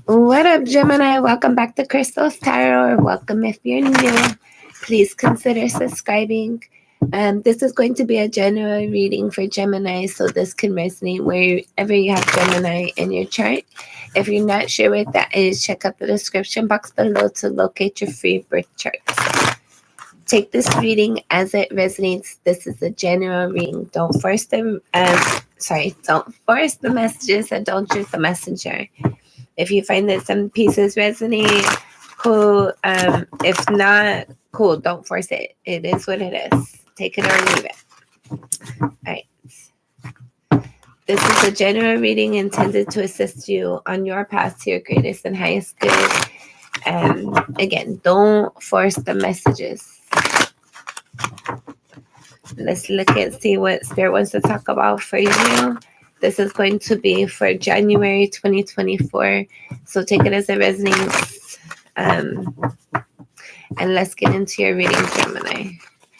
What up, Gemini? Welcome back to Crystal's Tarot, or welcome if you're new. Please consider subscribing. This is going to be a general reading for Gemini, so this can resonate wherever you have Gemini in your chart. If you're not sure what that is, check out the description box below to locate your free birth chart. Take this reading as it resonates. This is a general reading. Don't force the messages, and don't choose the messenger. If you find that some pieces resonate, cool. If not, cool. Don't force it. It is what it is. Take it or leave it. All right. This is a general reading intended to assist you on your path to your greatest and highest good. Again, don't force the messages. Let's look and see what Spirit wants to talk about for you. This is going to be for January 2024. So take it as it resonates. And let's get into your reading, Gemini.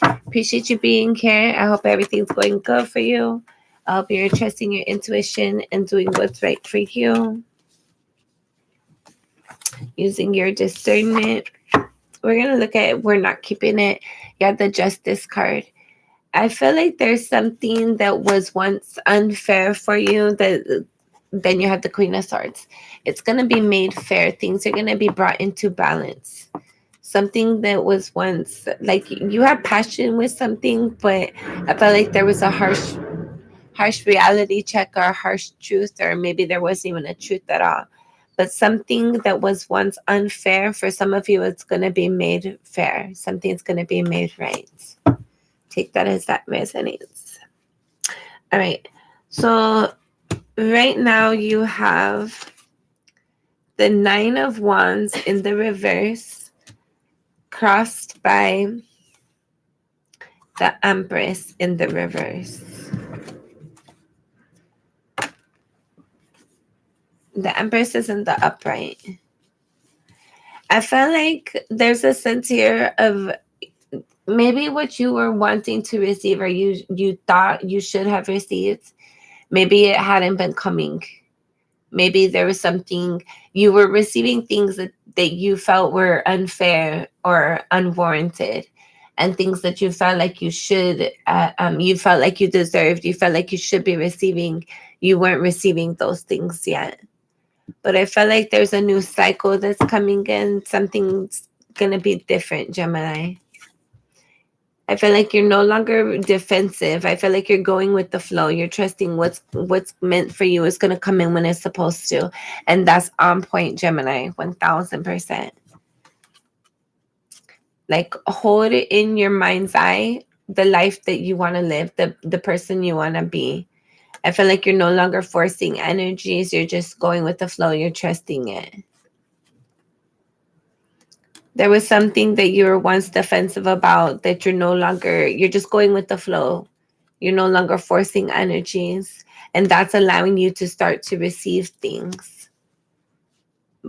Appreciate you being here. I hope everything's going good for you. I hope you're trusting your intuition and doing what's right for you. Using your discernment. We're going to look at we're not keeping it. You have the Justice card. I feel like there's something that was once unfair for you that then you have the Queen of Swords. It's going to be made fair. Things are going to be brought into balance. Something that was once like you had passion with something, but I felt like there was a harsh reality check or a harsh truth, or maybe there wasn't even a truth at all. But something that was once unfair, for some of you, it's going to be made fair. Something's going to be made right. Take that as that resonates. All right. So right now you have the Nine of Wands in the reverse, crossed by the Empress in the reverse. The Empress is in the upright. I feel like there's a sense here of maybe what you were wanting to receive, or you thought you should have received, maybe it hadn't been coming. Maybe there was something, you were receiving things that you felt were unfair or unwarranted, and things that you felt like you should, you felt like you deserved, you felt like you should be receiving. You weren't receiving those things yet. But I felt like there's a new cycle that's coming in. Something's going to be different, Gemini. I feel like you're no longer defensive. I feel like you're going with the flow. You're trusting what's meant for you is going to come in when it's supposed to. And that's on point, Gemini, 1000%. Like, hold it in your mind's eye, the life that you want to live, the person you want to be. I feel like you're no longer forcing energies. You're just going with the flow. You're trusting it. There was something that you were once defensive about that you're just going with the flow. You're no longer forcing energies. And that's allowing you to start to receive things.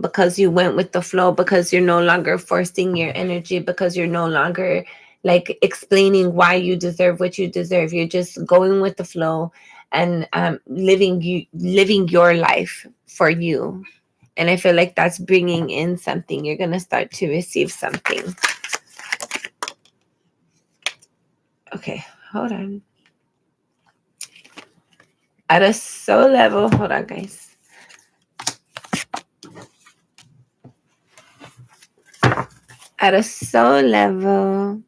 Because you went with the flow, because you're no longer forcing your energy, because you're no longer like explaining why you deserve what you deserve. You're just going with the flow and living your life for you. And I feel like that's bringing in something. You're going to start to receive something. Okay, hold on. At a soul level, hold on, guys. At a soul level,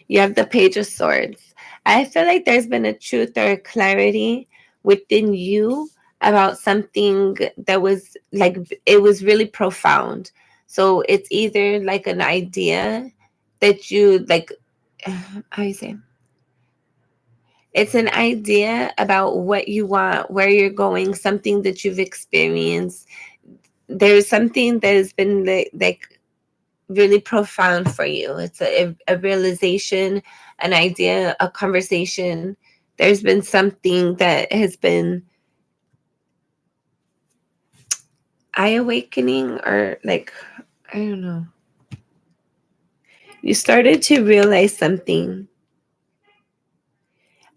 you have the Page of Swords. I feel like there's been a truth or a clarity within you about something that was like, it was really profound. So it's either like an idea that you like, how you say? It's an idea about what you want, where you're going, something that you've experienced. There's something that has been like really profound for you. It's a realization, an idea, a conversation. There's been something that has been eye-awakening, or like, I don't know. You started to realize something.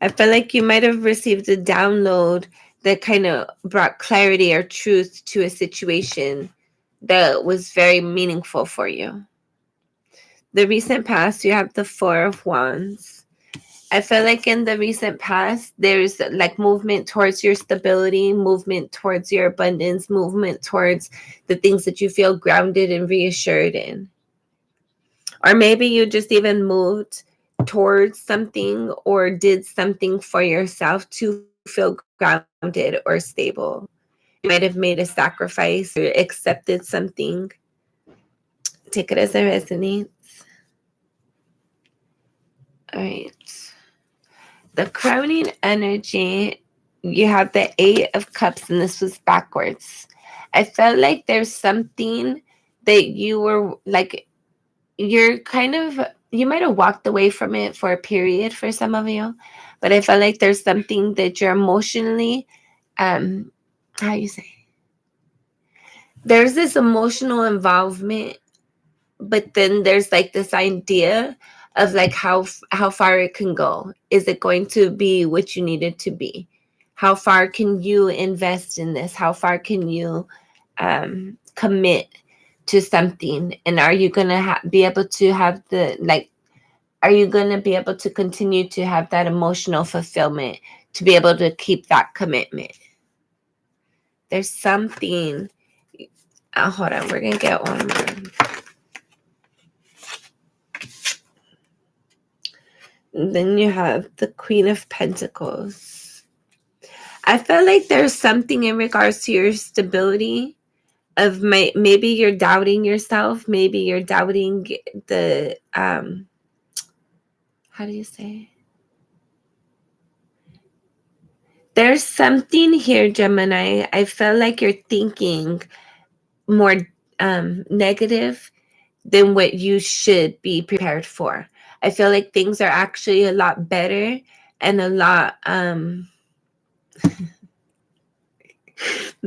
I feel like you might have received a download that kind of brought clarity or truth to a situation. that was very meaningful for you. The recent past, you have the Four of Wands. I feel like in the recent past, there's like movement towards your stability, movement towards your abundance, movement towards the things that you feel grounded and reassured in. Or maybe you just even moved towards something or did something for yourself to feel grounded or stable. You might have made a sacrifice or accepted something. Take it as it resonates. All right. The crowning energy, you have the Eight of Cups, and this was backwards. I felt like there's something that you were like, you're kind of, you might have walked away from it for a period for some of you, but I felt like there's something that you're emotionally, how you say, there's this emotional involvement, but then there's like this idea of like how far it can go. Is it going to be what you need it to be? How far can you invest in this? How far can you commit to something? And are you going to be able to have the like, are you going to be able to continue to have that emotional fulfillment to be able to keep that commitment? There's something. Hold on, we're going to get one more. And then you have the Queen of Pentacles. I feel like there's something in regards to your stability of maybe you're doubting yourself. Maybe you're doubting the, how do you say? There's something here, Gemini. I feel like you're thinking more negative than what you should be prepared for. I feel like things are actually a lot better and a lot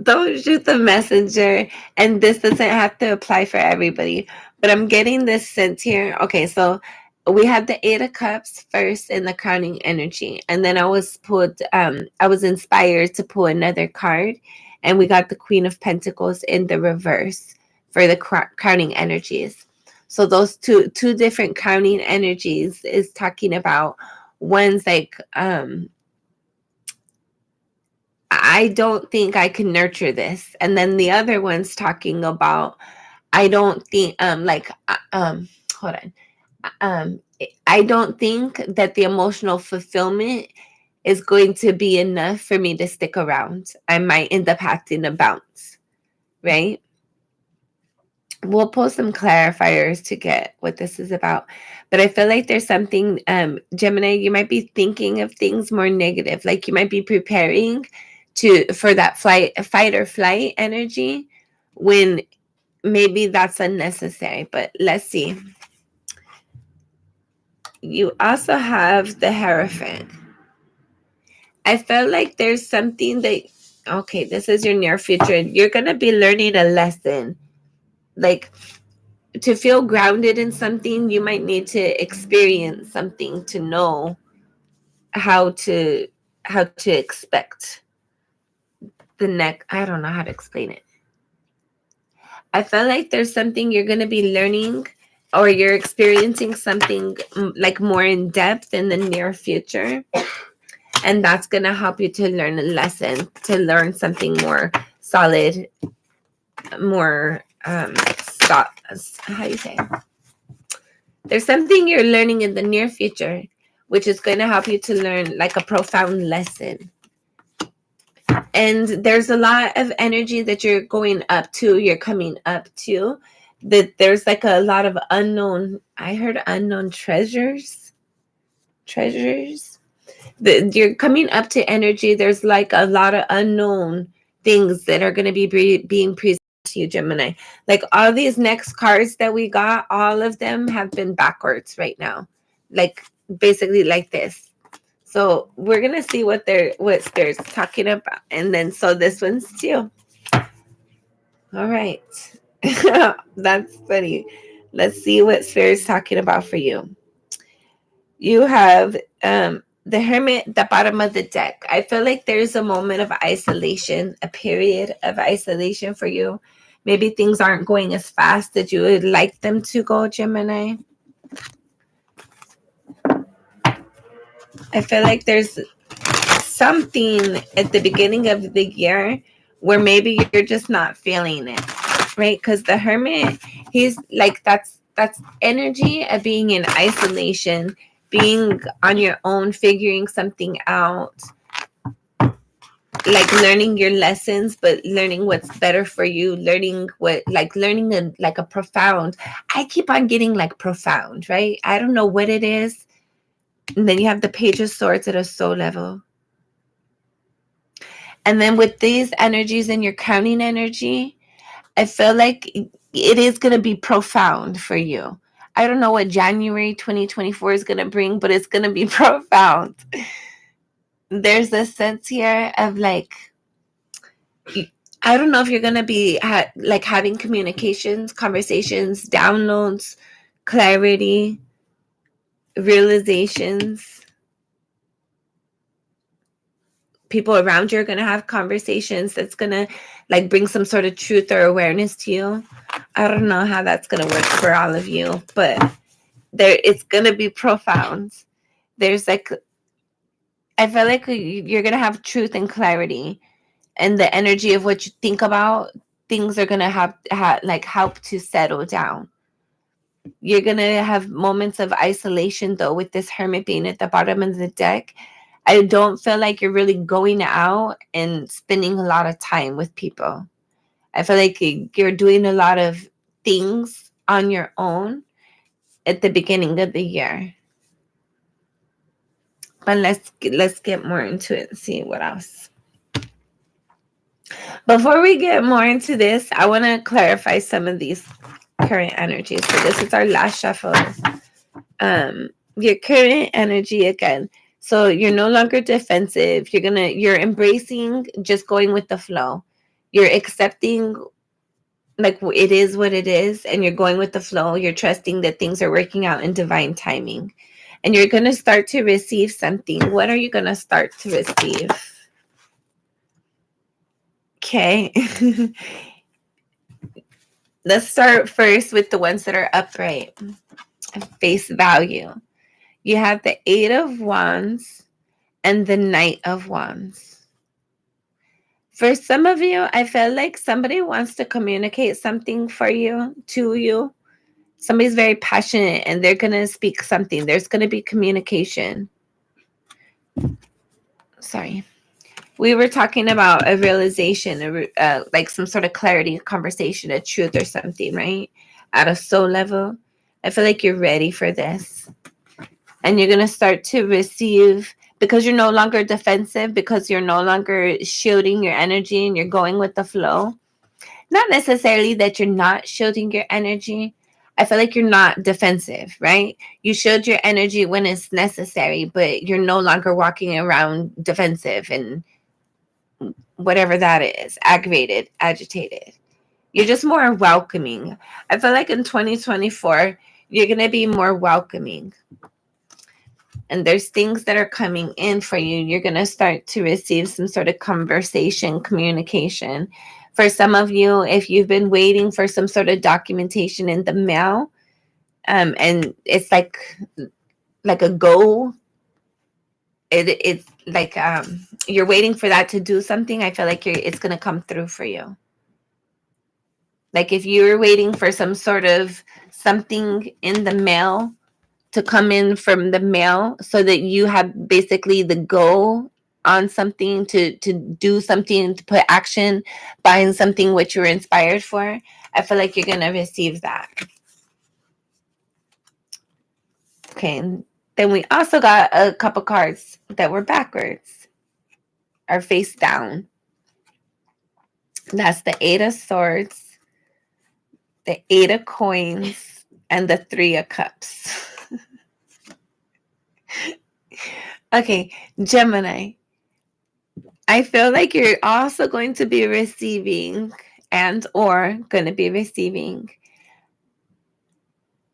don't shoot the messenger, and this doesn't have to apply for everybody, but I'm getting this sense here. Okay, so we had the Eight of Cups first in the crowning energy, and then I was inspired to pull another card, and we got the Queen of Pentacles in the reverse for the crowning energies. So those two different crowning energies is talking about, one's like I don't think I can nurture this. And then the other one's talking about, I don't think, hold on. I don't think that the emotional fulfillment is going to be enough for me to stick around. I might end up having to bounce, right? We'll pull some clarifiers to get what this is about. But I feel like there's something, Gemini, you might be thinking of things more negative. Like you might be preparing for that fight or flight energy when maybe that's unnecessary. But let's see. You also have the Hierophant. I felt like there's something that, okay, this is your near future. You're going to be learning a lesson. Like, to feel grounded in something, you might need to experience something to know how to expect the next. I don't know how to explain it. I feel like there's something you're going to be learning, or you're experiencing something like more in depth in the near future. And that's going to help you to learn a lesson, to learn something more solid, more, how you say? There's something you're learning in the near future, which is going to help you to learn like a profound lesson. And there's a lot of energy that you're going up to, you're coming up to, that there's like a lot of unknown, I heard unknown treasures. You're coming up to energy. There's like a lot of unknown things that are going to be being presented to you, Gemini. Like all these next cards that we got, all of them have been backwards right now. Like basically like this. So we're going to see what Spirit's talking about. And then, so this one's too. All right. That's funny. Let's see what Spirit's talking about for you. You have the Hermit at the bottom of the deck. I feel like there's a moment of isolation, a period of isolation for you. Maybe things aren't going as fast as you would like them to go, Gemini. I feel like there's something at the beginning of the year where maybe you're just not feeling it, right? Because the Hermit, he's like, that's energy of being in isolation, being on your own, figuring something out, like learning your lessons, but learning what's better for you, learning what, like learning a profound, I keep on getting like profound, right? I don't know what it is. And then you have the Page of Swords at a soul level. And then with these energies and your counting energy, I feel like it is going to be profound for you. I don't know what January 2024 is going to bring, but it's going to be profound. There's a sense here of like, I don't know if you're going to be like having communications, conversations, downloads, clarity, realizations. People around you are going to have conversations that's going to like bring some sort of truth or awareness to you. I don't know how that's going to work for all of you, but it's going to be profound. There's like, I feel like you're going to have truth and clarity, and the energy of what you think about things are going to have like help to settle down. You're going to have moments of isolation though, with this Hermit being at the bottom of the deck. I don't feel like you're really going out and spending a lot of time with people. I feel like you're doing a lot of things on your own at the beginning of the year. But let's get more into it and see what else. Before we get more into this, I want to clarify some of these current energies. So this is our last shuffle. Your current energy again. So you're no longer defensive. You're embracing just going with the flow. You're accepting like it is what it is, and you're going with the flow. You're trusting that things are working out in divine timing. And you're going to start to receive something. What are you going to start to receive? Okay. Let's start first with the ones that are upright. Face value. You have the Eight of Wands and the Knight of Wands. For some of you, I feel like somebody wants to communicate something to you. Somebody's very passionate and they're going to speak something. There's going to be communication. Sorry. We were talking about a realization, like some sort of clarity, conversation, a truth or something, right? At a soul level. I feel like you're ready for this. And you're going to start to receive, because you're no longer defensive, because you're no longer shielding your energy and you're going with the flow. Not necessarily that you're not shielding your energy. I feel like you're not defensive, right? You shield your energy when it's necessary, but you're no longer walking around defensive and whatever that is, aggravated, agitated. You're just more welcoming. I feel like in 2024, you're going to be more welcoming. And there's things that are coming in for you. You're going to start to receive some sort of conversation, communication. For some of you, if you've been waiting for some sort of documentation in the mail, and it's like a go, it's like you're waiting for that to do something. I feel like it's going to come through for you. Like if you're waiting for some sort of something in the mail to come in from the mail, so that you have basically the go on something, to do something, to put action behind something which you were inspired for, I feel like you're going to receive that. Okay, then we also got a couple cards that were backwards, or face down. That's the Eight of Swords, the Eight of Coins, and the Three of Cups. Okay, Gemini. I feel like you're also going to be receiving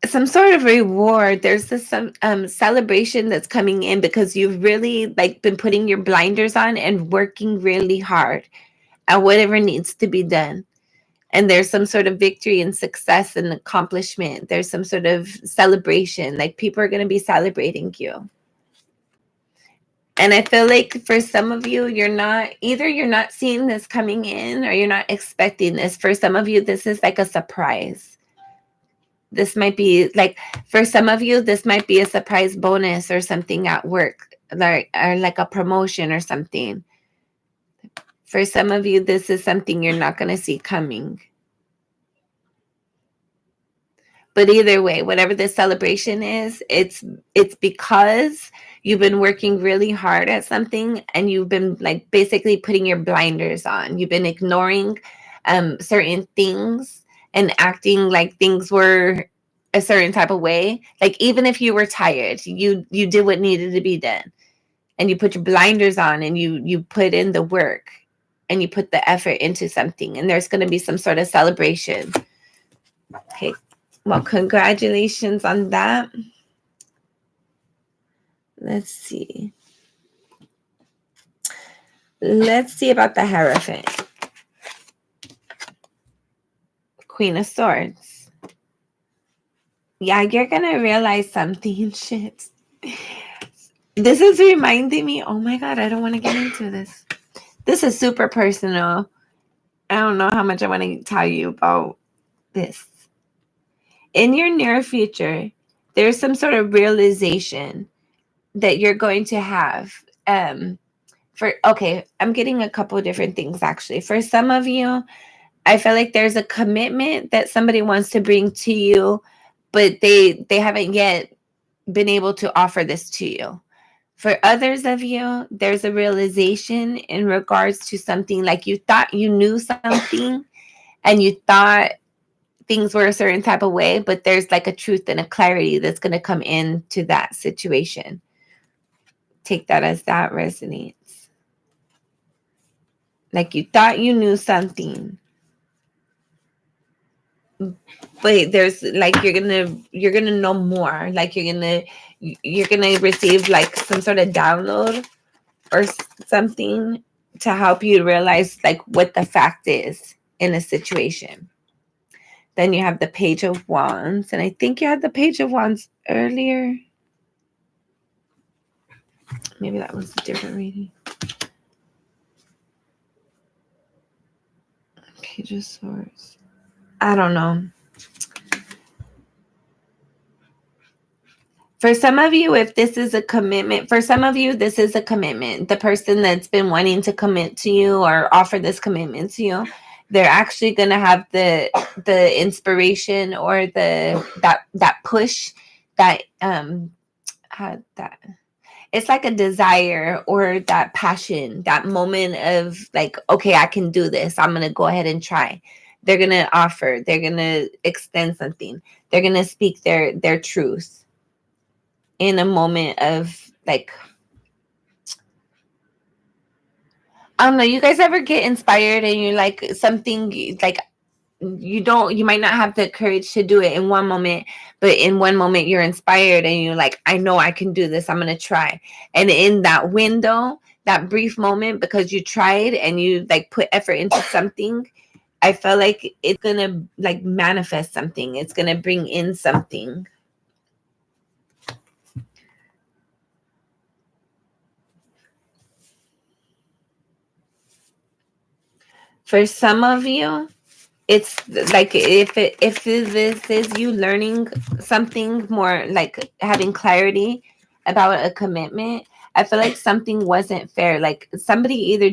some sort of reward. There's this celebration that's coming in because you've really like been putting your blinders on and working really hard at whatever needs to be done. And there's some sort of victory and success and accomplishment. There's some sort of celebration. Like people are going to be celebrating you. And I feel like for some of you, you're not seeing this coming in, or you're not expecting this. For some of you, this is like a surprise. This might be like, for some of you, this might be a surprise bonus or something at work, or like a promotion or something. For some of you, this is something you're not going to see coming. But either way, whatever the celebration is, it's because you've been working really hard at something, and you've been like basically putting your blinders on. You've been ignoring certain things and acting like things were a certain type of way. Like even if you were tired, you did what needed to be done, and you put your blinders on, and you put in the work, and you put the effort into something, and there's going to be some sort of celebration. Okay. Well, congratulations on that. Let's see. Let's see about the Hierophant. Queen of Swords. Yeah, you're going to realize something. Shit. This is reminding me. Oh my God, I don't want to get into this. This is super personal. I don't know how much I want to tell you about this. In your near future, there's some sort of realization that you're going to have. I'm getting a couple of different things actually. For some of you, I feel like there's a commitment that somebody wants to bring to you, but they haven't yet been able to offer this to you. For others of you, there's a realization in regards to something, like you thought you knew something and you thought things were a certain type of way, but there's like a truth and a clarity that's going to come into that situation. Take that as that resonates. Like you thought you knew something, but there's like you're gonna know more. Like you're gonna receive like some sort of download or something to help you realize like what the fact is in a situation. Then you have the Page of Wands, and I think you had the Page of Wands earlier. Maybe that was a different reading. Page of Swords. I don't know. For some of you, if this is a commitment, for some of you, this is a commitment. The person that's been wanting to commit to you or offer this commitment to you, they're actually going to have the inspiration or that push that it's like a desire or that passion, that moment of like, okay, I can do this. I'm going to go ahead and try. They're going to offer, they're going to extend something. They're going to speak their truth in a moment of like, I don't know, you guys ever get inspired and you're like something like you might not have the courage to do it in one moment, but in one moment you're inspired and you're like, I know I can do this. I'm going to try. And in that window, that brief moment, because you tried and you like put effort into something, I feel like it's going to like manifest something. It's going to bring in something. For some of you, it's like if this is you learning something more, like having clarity about a commitment, I feel like something wasn't fair. Like somebody either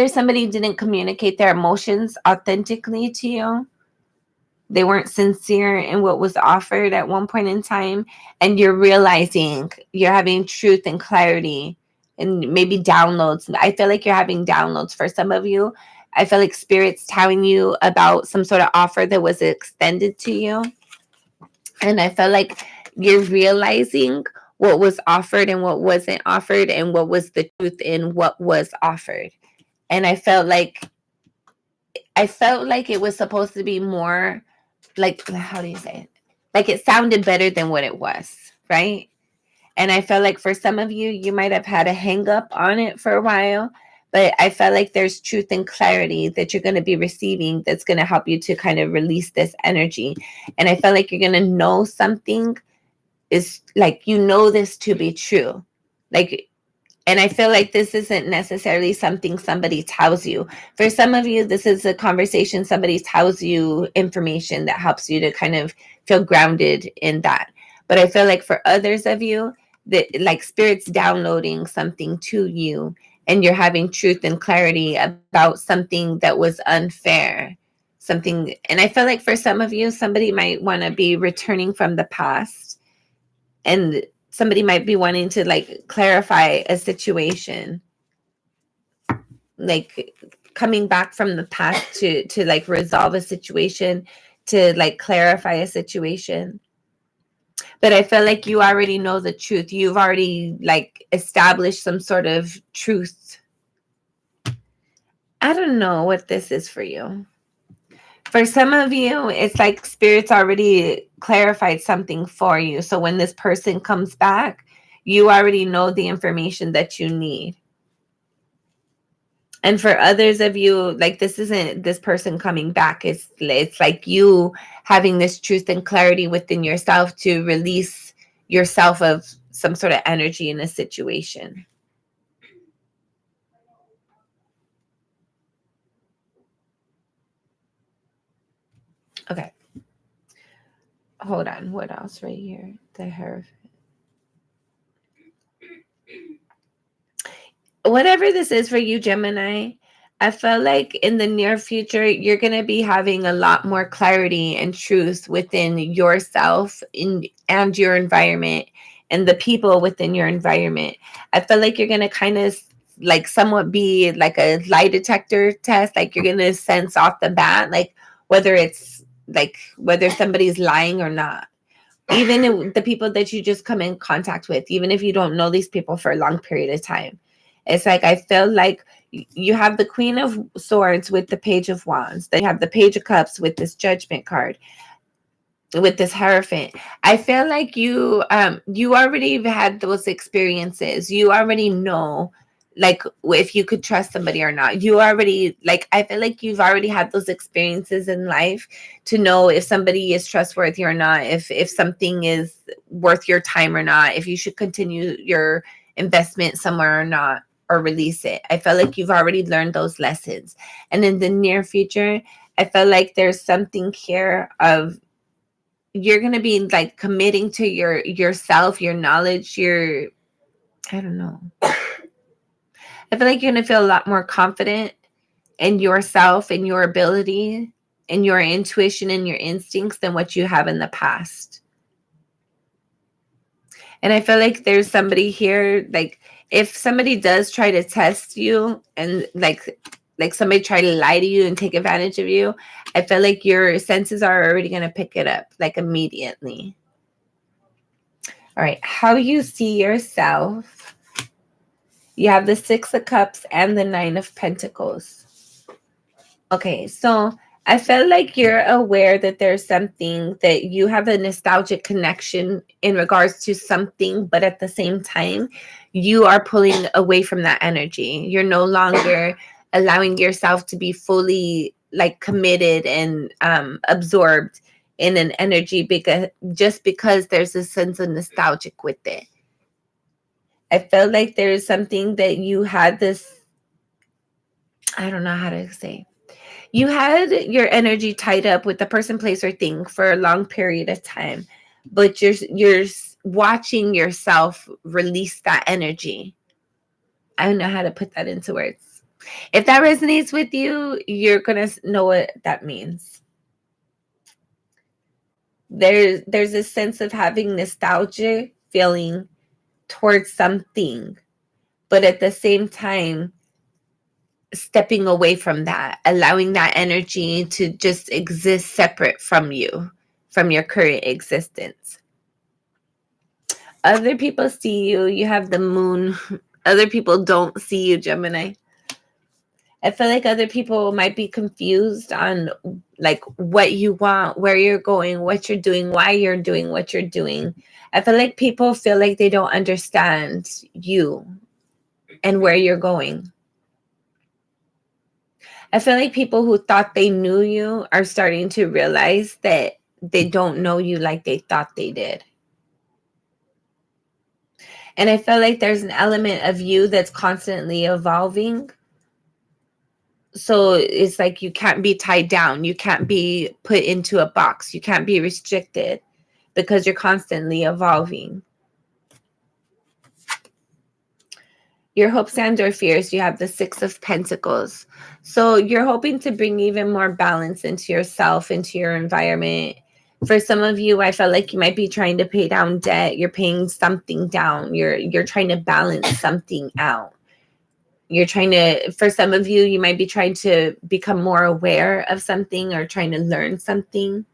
somebody didn't communicate their emotions authentically to you. They weren't sincere in what was offered at one point in time, and you're realizing you're having truth and clarity and maybe downloads. I feel like you're having downloads for some of you. I feel like spirit's telling you about some sort of offer that was extended to you. And I feel like you're realizing what was offered and what wasn't offered, and what was the truth in what was offered. And I felt like it was supposed to be more like, how do you say it? Like it sounded better than what it was, right? And I felt like for some of you, you might have had a hang up on it for a while, But I felt like there's truth and clarity that you're going to be receiving that's going to help you to kind of release this energy. And I felt like you're going to know something is like, you know, this to be true. Like, and I feel like this isn't necessarily something somebody tells you. For some of you, this is a conversation somebody tells you information that helps you to kind of feel grounded in that. But I feel like for others of you, that like spirit's downloading something to you and you're having truth and clarity about something that was unfair. Something, and I feel like for some of you, somebody might want to be returning from the past, and somebody might be wanting to like clarify a situation, like coming back from the past to like resolve a situation, to like clarify a situation. But I feel like you already know the truth. You've already like established some sort of truth. I don't know what this is for you. For some of you, it's like spirit's already clarified something for you. So when this person comes back, you already know the information that you need. And for others of you, like this isn't this person coming back. It's like you having this truth and clarity within yourself to release yourself of some sort of energy in a situation. Okay. Hold on. What else right here? The Hierophant. Whatever this is for you, Gemini, I feel like in the near future, you're going to be having a lot more clarity and truth within yourself and your environment and the people within your environment. I feel like you're going to kind of like somewhat be like a lie detector test. Like you're going to sense off the bat, like whether it's like whether somebody's lying or not. Even the people that you just come in contact with, even if you don't know these people for a long period of time. It's like I feel like you have the Queen of Swords with the Page of Wands. Then you have the Page of Cups with this Judgment card, with this Hierophant. I feel like you already have had those experiences. You already know like if you could trust somebody or not. You already like I feel like you've already had those experiences in life to know if somebody is trustworthy or not, if something is worth your time or not, if you should continue your investment somewhere or not, or release it. I feel like you've already learned those lessons. And in the near future, I feel like there's something here of you're going to be like committing to yourself, your knowledge, your I don't know. I feel like you're going to feel a lot more confident in yourself and your ability and your intuition and your instincts than what you have in the past. And I feel like there's somebody here, like if somebody does try to test you and like somebody try to lie to you and take advantage of you, I feel like your senses are already going to pick it up like immediately. All right, how you see yourself. You have the Six of Cups and the Nine of Pentacles. Okay, so I feel like you're aware that there's something that you have a nostalgic connection in regards to something, but at the same time, you are pulling away from that energy. You're no longer allowing yourself to be fully like committed and absorbed in an energy because there's a sense of nostalgic with it. I felt like there's something that you had this, I don't know how to say. You had your energy tied up with the person, place, or thing for a long period of time, but you're watching yourself release that energy. I don't know how to put that into words. If that resonates with you, you're gonna know what that means. There's a sense of having nostalgia feeling towards something, but at the same time stepping away from that, allowing that energy to just exist separate from you, from your current existence. Other people see you, you have the moon. Other people don't see you, Gemini. I feel like other people might be confused on like what you want, where you're going, what you're doing, why you're doing what you're doing. I feel like people feel like they don't understand you and where you're going. I feel like people who thought they knew you are starting to realize that they don't know you like they thought they did. And I feel like there's an element of you that's constantly evolving. So it's like you can't be tied down. You can't be put into a box. You can't be restricted because you're constantly evolving. Your hopes and or fears, you have the Six of Pentacles. So you're hoping to bring even more balance into yourself, into your environment. For some of you, I felt like you might be trying to pay down debt. You're paying something down. You're trying to balance something out. You're trying to, for some of you, you might be trying to become more aware of something or trying to learn something.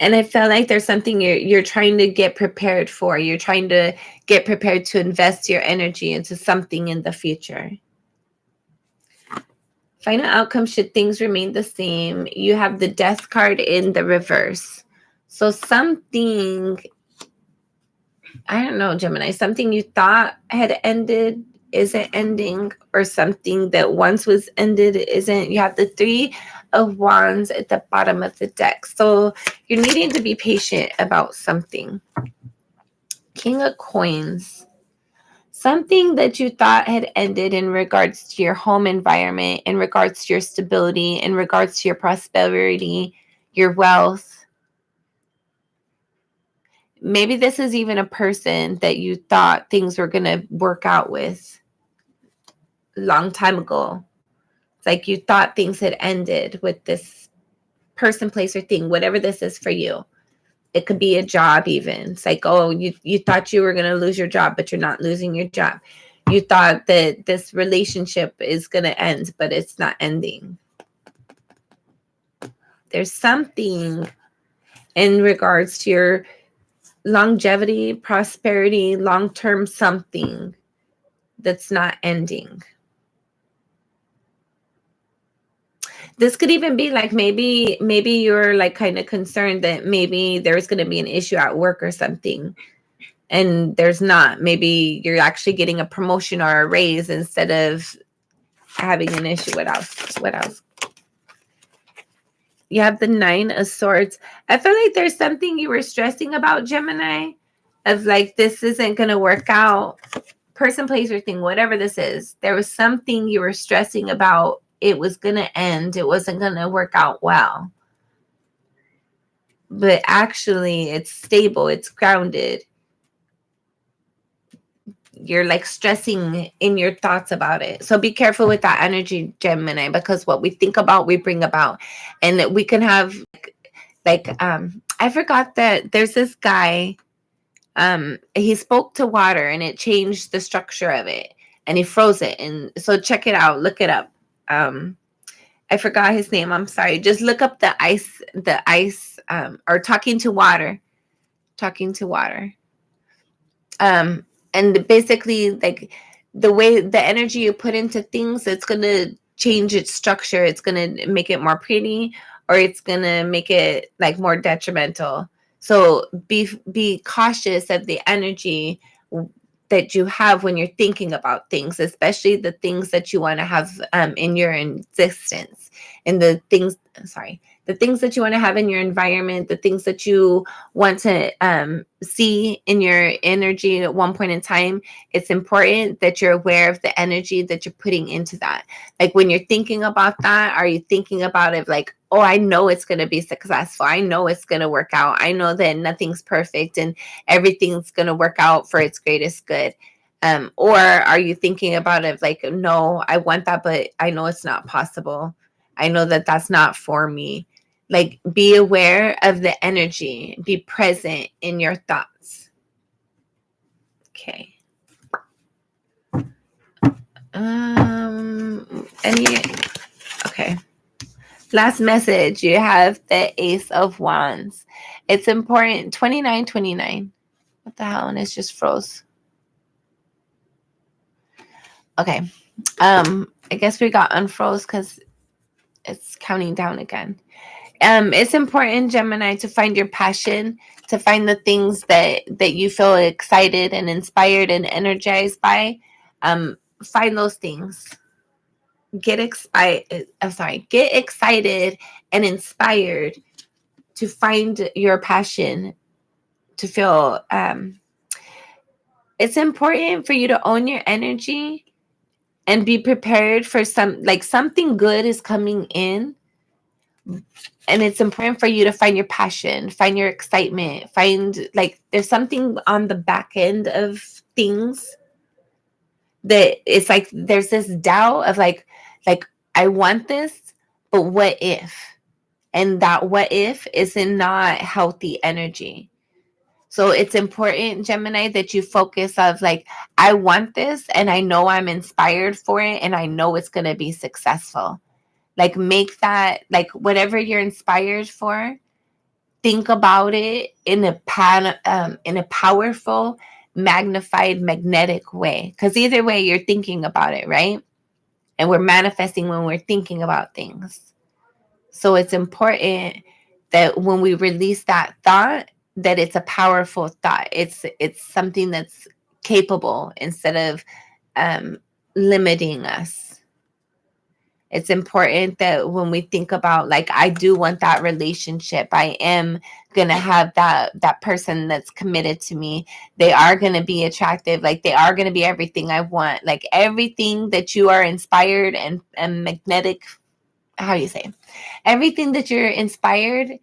And I feel like there's something you're trying to get prepared for. You're trying to get prepared to invest your energy into something in the future. Final outcome, should things remain the same, you have the Death card in the reverse. So something, I don't know, Gemini, something you thought had ended isn't ending, or something that once was ended isn't. You have the Three of Wands at the bottom of the deck. So you're needing to be patient about something. King of Coins. Something that you thought had ended in regards to your home environment, in regards to your stability, in regards to your prosperity, your wealth. Maybe this is even a person that you thought things were going to work out with a long time ago. It's like you thought things had ended with this person, place, or thing, whatever this is for you. It could be a job even. It's like, oh, you thought you were going to lose your job, but you're not losing your job. You thought that this relationship is going to end, but it's not ending. There's something in regards to your longevity, prosperity, long-term something that's not ending. This could even be like maybe you're like kind of concerned that maybe there's going to be an issue at work or something, and there's not. Maybe you're actually getting a promotion or a raise instead of having an issue. What else? You have the Nine of Swords. I feel like there's something you were stressing about, Gemini, of like, this isn't going to work out. Person, place, or thing, whatever this is. There was something you were stressing about. It was going to end. It wasn't going to work out well. But actually, it's stable. It's grounded. You're like stressing in your thoughts about it. So be careful with that energy, Gemini, because what we think about, we bring about. And that we can have I forgot that there's this guy, he spoke to water and it changed the structure of it, and he froze it. And so check it out, look it up. I forgot his name. I'm sorry. Just look up the ice, or talking to water. And basically, like, the way the energy you put into things, it's going to change its structure. It's going to make it more pretty, or it's going to make it like more detrimental. So be cautious of the energy that you have when you're thinking about things, especially the things that you want to have in your existence, and the things that you want to have in your environment, the things that you want to see in your energy at one point in time. It's important that you're aware of the energy that you're putting into that. Like, when you're thinking about that, are you thinking about it like, oh, I know it's going to be successful. I know it's going to work out. I know that nothing's perfect and everything's going to work out for its greatest good. Or are you thinking about it like, no, I want that, but I know it's not possible. I know that that's not for me. Like, be aware of the energy. Be present in your thoughts. Okay. Okay. Last message. You have the Ace of Wands. It's important. 2929. What the hell? And it's just froze. Okay. I guess we got unfroze because it's counting down again. It's important, Gemini, to find your passion, to find the things that you feel excited and inspired and energized by. find those things. Get excited and inspired to find your passion, to feel it's important for you to own your energy and be prepared for something good is coming in. And it's important for you to find your passion, find your excitement, find there's something on the back end of things that it's there's this doubt of I want this, but what if? And that what if is in not healthy energy. So it's important, Gemini, that you focus of I want this and I know I'm inspired for it and I know it's going to be successful. Make that, whatever you're inspired for, think about it in a powerful, magnified, magnetic way. Because either way, you're thinking about it, right? And we're manifesting when we're thinking about things. So it's important that when we release that thought, that it's a powerful thought. It's something that's capable instead of limiting us. It's important that when we think about I do want that relationship, I am gonna have that person that's committed to me. They are gonna be attractive, they are gonna be everything I want. Everything that you are inspired and magnetic, how do you say? Everything that you're inspired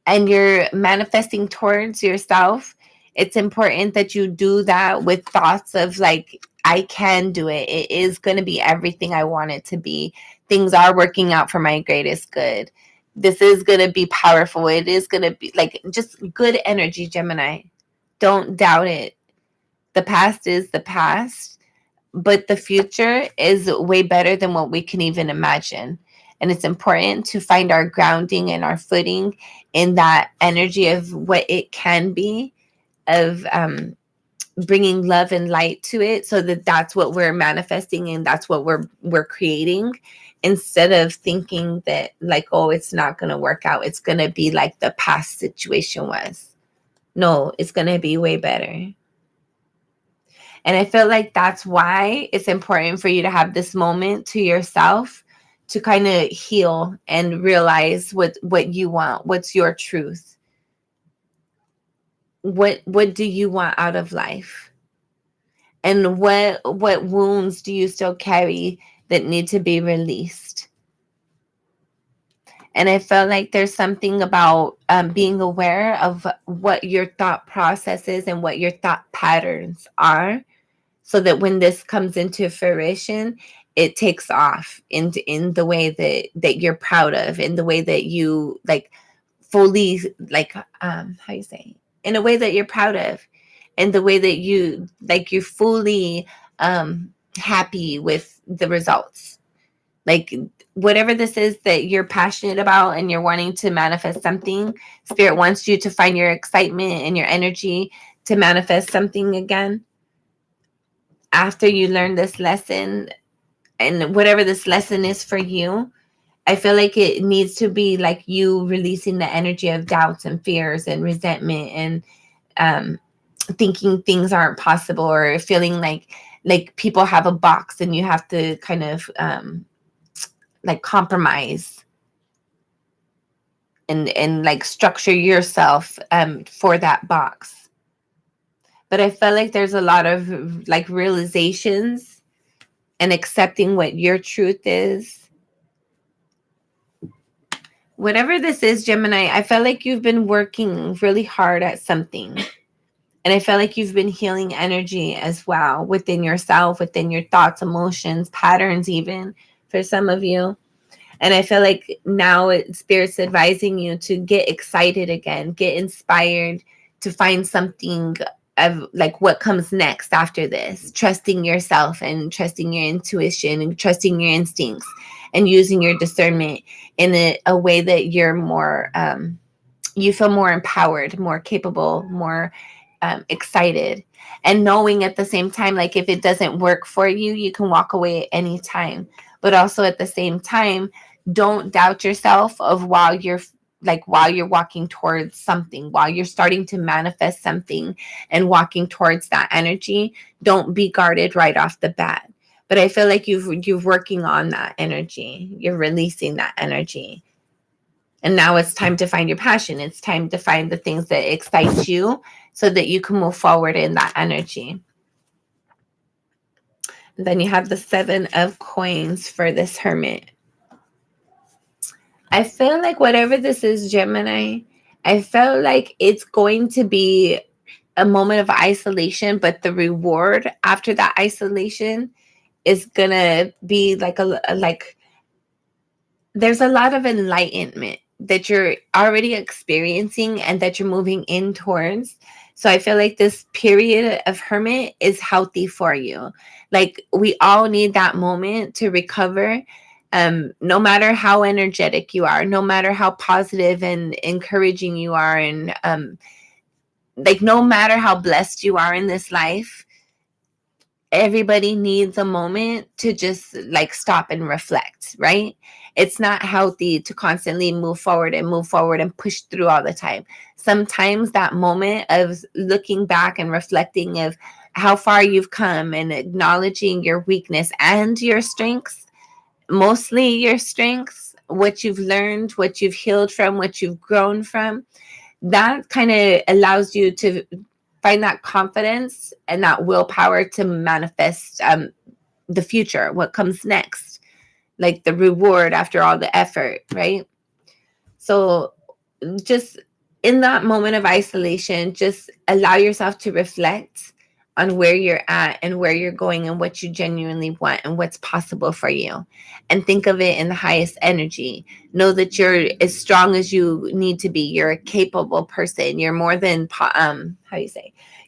and you're manifesting towards yourself, it's important that you do that with thoughts of I can do it. It is going to be everything I want it to be. Things are working out for my greatest good. This is going to be powerful. It is going to be just good energy, Gemini. Don't doubt it. The past is the past, but the future is way better than what we can even imagine. And it's important to find our grounding and our footing in that energy of what it can be, of bringing love and light to it, so that that's what we're manifesting and that's what we're creating, instead of thinking that oh, it's not going to work out. It's going to be like the past situation was. No, it's going to be way better. And I feel like that's why it's important for you to have this moment to yourself to kind of heal and realize what you want, what's your truth. What do you want out of life? And what wounds do you still carry that need to be released? And I felt like there's something about being aware of what your thought process is and what your thought patterns are, so that when this comes into fruition, it takes off in the way that you're proud of, in the way that you fully how you say, in a way that you're proud of, in the way that you're fully happy with the results. Whatever this is that you're passionate about and you're wanting to manifest something, Spirit wants you to find your excitement and your energy to manifest something again. After you learn this lesson, and whatever this lesson is for you, I feel like it needs to be you releasing the energy of doubts and fears and resentment and thinking things aren't possible, or feeling like people have a box and you have to kind of compromise and structure yourself for that box. But I feel like there's a lot of realizations and accepting what your truth is. Whatever this is, Gemini, I feel like you've been working really hard at something. And I feel like you've been healing energy as well within yourself, within your thoughts, emotions, patterns, even for some of you. And I feel like now Spirit's advising you to get excited again, get inspired, to find something of what comes next after this. Trusting yourself and trusting your intuition and trusting your instincts and using your discernment in a way that you're more, you feel more empowered, more capable, more excited, and knowing at the same time, if it doesn't work for you, you can walk away at any time. But also at the same time, don't doubt yourself of while you're walking towards something, while you're starting to manifest something and walking towards that energy. Don't be guarded right off the bat, But I feel like you're working on that energy. You're releasing that energy. And now it's time to find your passion. It's time to find the things that excite you so that you can move forward in that energy. And then you have the 7 of coins for this hermit. I feel like whatever this is, Gemini, I felt like it's going to be a moment of isolation, but the reward after that isolation is gonna be like there's a lot of enlightenment that you're already experiencing and that you're moving in towards. So I feel like this period of hermit is healthy for you. Like we all need that moment to recover. No matter how energetic you are, no matter how positive and encouraging you are, and like no matter how blessed you are in this life, everybody needs a moment to just like stop and reflect, right? It's not healthy to constantly move forward and push through all the time. Sometimes that moment of looking back and reflecting of how far you've come and acknowledging your weakness and your strengths, mostly your strengths, what you've learned, what you've healed from, what you've grown from, that kind of allows you to find that confidence and that willpower to manifest the future, what comes next, like the reward after all the effort, right? So just in that moment of isolation, just allow yourself to reflect on where you're at and where you're going and what you genuinely want and what's possible for you. And think of it in the highest energy. Know that you're as strong as you need to be. You're a capable person. You're more than,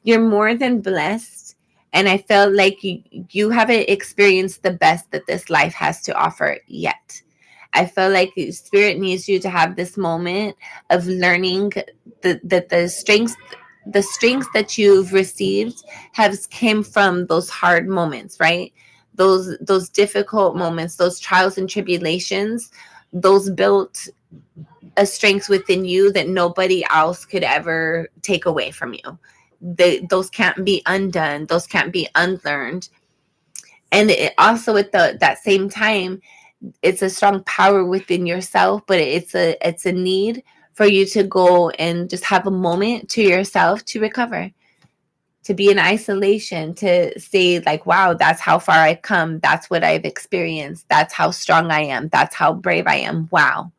you're more than blessed. And I felt like you haven't experienced the best that this life has to offer yet. I feel like Spirit needs you to have this moment of learning that the strengths that you've received has came from those hard moments, right? Those difficult moments, those trials and tribulations, those built a strength within you that nobody else could ever take away from you. Those can't be undone. Those can't be unlearned. And it also at that same time, it's a strong power within yourself, but it's a need for you to go and just have a moment to yourself to recover, to be in isolation, to say like, wow, that's how far I come. That's what I've experienced. That's how strong I am. That's how brave I am. Wow.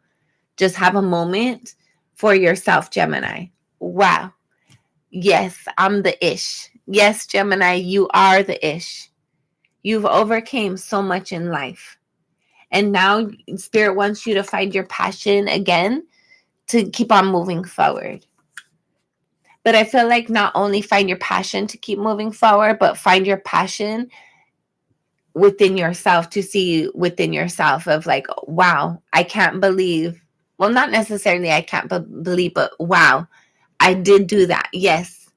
Just have a moment for yourself, Gemini. Wow. Yes, I'm the ish. Yes, Gemini, you are the ish. You've overcame so much in life. And now Spirit wants you to find your passion again to keep on moving forward. But I feel like not only find your passion to keep moving forward, but find your passion within yourself, to see within yourself of like, wow, I can't believe, well, not necessarily I can't believe, but wow, I did do that. Yes,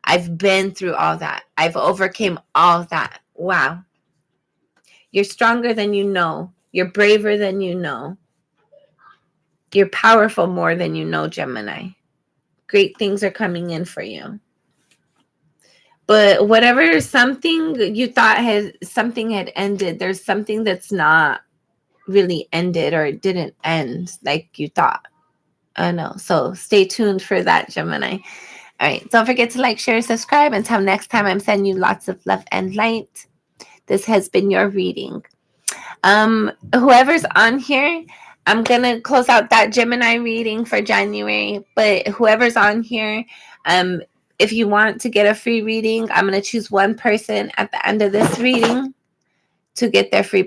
I've been through all that. I've overcame all that. Wow. You're stronger than you know. You're braver than you know. You're powerful more than you know, Gemini. Great things are coming in for you. But whatever something you thought something had ended, there's something that's not really ended, or it didn't end like you thought. I know. So stay tuned for that, Gemini. All right. Don't forget to like, share, subscribe. Until next time, I'm sending you lots of love and light. This has been your reading. Whoever's on here, I'm gonna close out that Gemini reading for January, but whoever's on here, if you want to get a free reading, I'm gonna choose one person at the end of this reading to get their free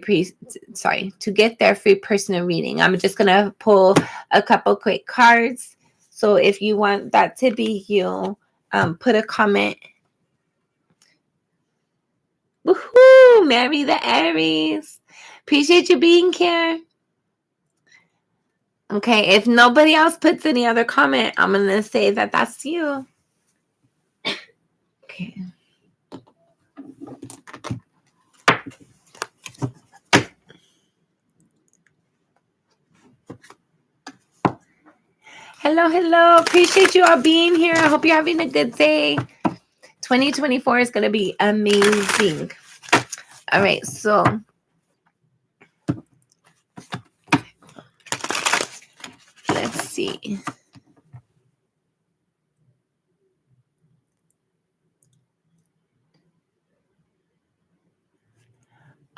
personal reading. I'm just gonna pull a couple quick cards. So if you want that to be you, put a comment. Woohoo! Marry the Aries. Appreciate you being here. Okay, if nobody else puts any other comment, I'm going to say that that's you. Okay. Hello. Appreciate you all being here. I hope you're having a good day. 2024 is going to be amazing. All right, so let's see.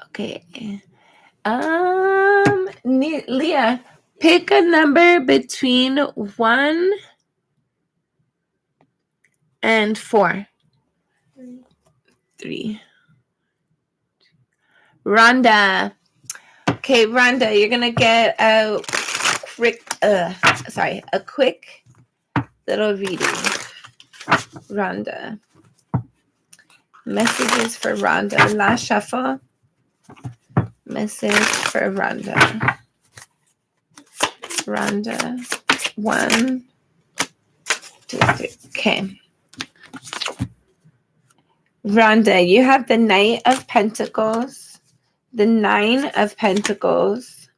Okay. Leah, pick a number between 1 and 4. 3. Rhonda. Okay, Rhonda, you're gonna get a quick little reading. Rhonda. Messages for Rhonda. Last shuffle. Message for Rhonda. Rhonda. 1, 2, 3. Okay. Rhonda, you have the Knight of Pentacles, the 9 of Pentacles,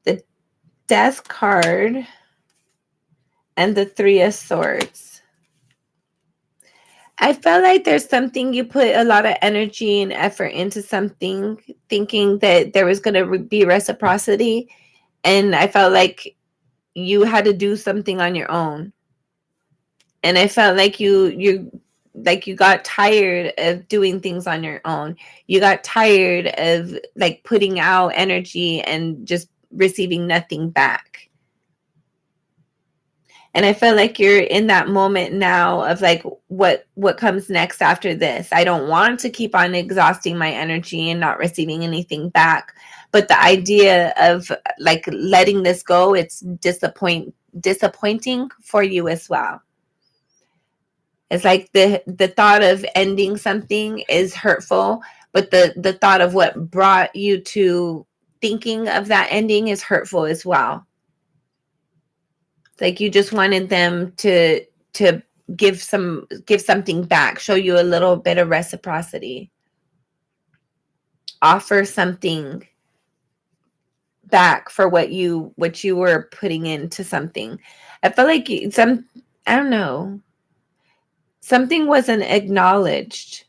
the Death card, and the 3 of Swords. I felt like there's something you put a lot of energy and effort into something, thinking that there was going to be reciprocity. And I felt like you had to do something on your own. And I felt like you got tired of doing things on your own. You got tired of like putting out energy and just receiving nothing back. And I feel like you're in that moment now of like, what comes next after this? I don't want to keep on exhausting my energy and not receiving anything back. But the idea of like letting this go, it's disappointing for you as well. It's like the thought of ending something is hurtful, but the thought of what brought you to thinking of that ending is hurtful as well. Like you just wanted them to give something back, show you a little bit of reciprocity, offer something back for what you were putting into something. I feel like I don't know, something wasn't acknowledged.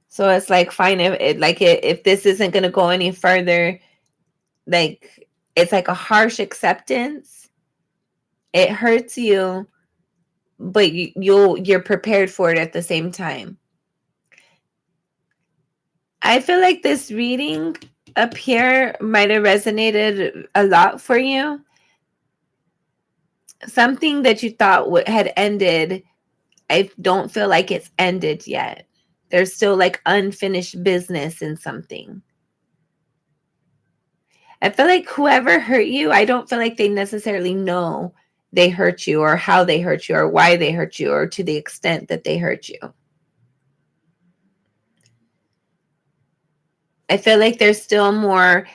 So it's like, fine, if this isn't going to go any further, like it's like a harsh acceptance. It hurts you, but you're prepared for it at the same time. I feel like this reading up here might have resonated a lot for you. Something that you thought had ended, I don't feel like it's ended yet. There's still like unfinished business in something. I feel like whoever hurt you, I don't feel like they necessarily know they hurt you or how they hurt you or why they hurt you or to the extent that they hurt you. I feel like there's still more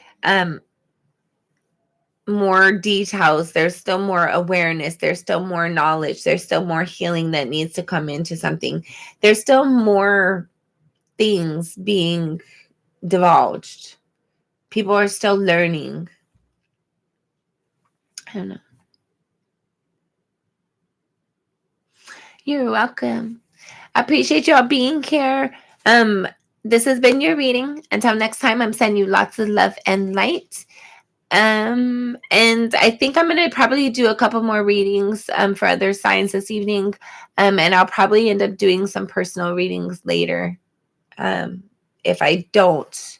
details. There's still more awareness. There's still more knowledge. There's still more healing that needs to come into something. There's still more things being divulged. People are still learning. I don't know. You're welcome. I appreciate y'all being here. This has been your reading. Until next time, I'm sending you lots of love and light. And I think I'm going to probably do a couple more readings for other signs this evening. And I'll probably end up doing some personal readings later. If I don't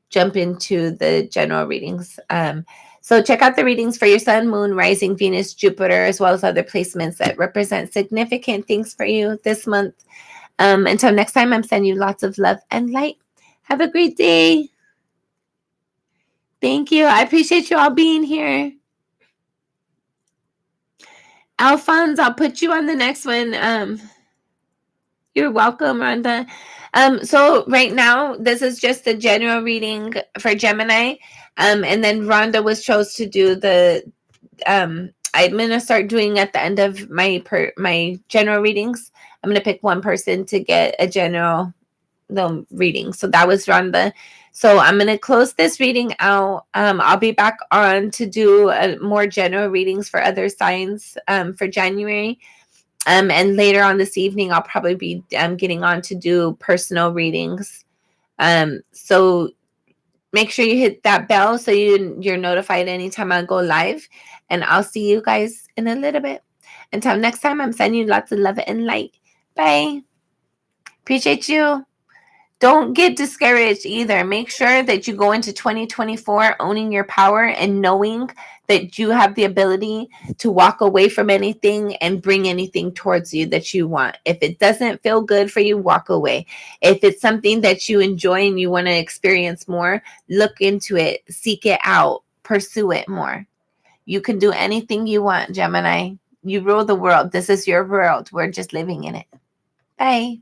jump into the general readings. So check out the readings for your sun, moon, rising, Venus, Jupiter, as well as other placements that represent significant things for you this month. Until next time, I'm sending you lots of love and light. Have a great day. Thank you. I appreciate you all being here. Alphonse, I'll put you on the next one. You're welcome, Rhonda. So right now, this is just the general reading for Gemini. And then Rhonda was chose to do the I'm gonna start doing at the end of my general readings. I'm gonna pick one person to get a general reading. So that was Rhonda. So I'm gonna close this reading out. I'll be back on to do more general readings for other signs for January. And later on this evening, I'll probably be getting on to do personal readings. So make sure you hit that bell so you're notified anytime I go live. And I'll see you guys in a little bit. Until next time, I'm sending you lots of love and light. Bye. Appreciate you. Don't get discouraged either. Make sure that you go into 2024 owning your power and knowing that you have the ability to walk away from anything and bring anything towards you that you want. If it doesn't feel good for you, walk away. If it's something that you enjoy and you want to experience more, look into it, seek it out, pursue it more. You can do anything you want, Gemini. You rule the world. This is your world. We're just living in it. Bye.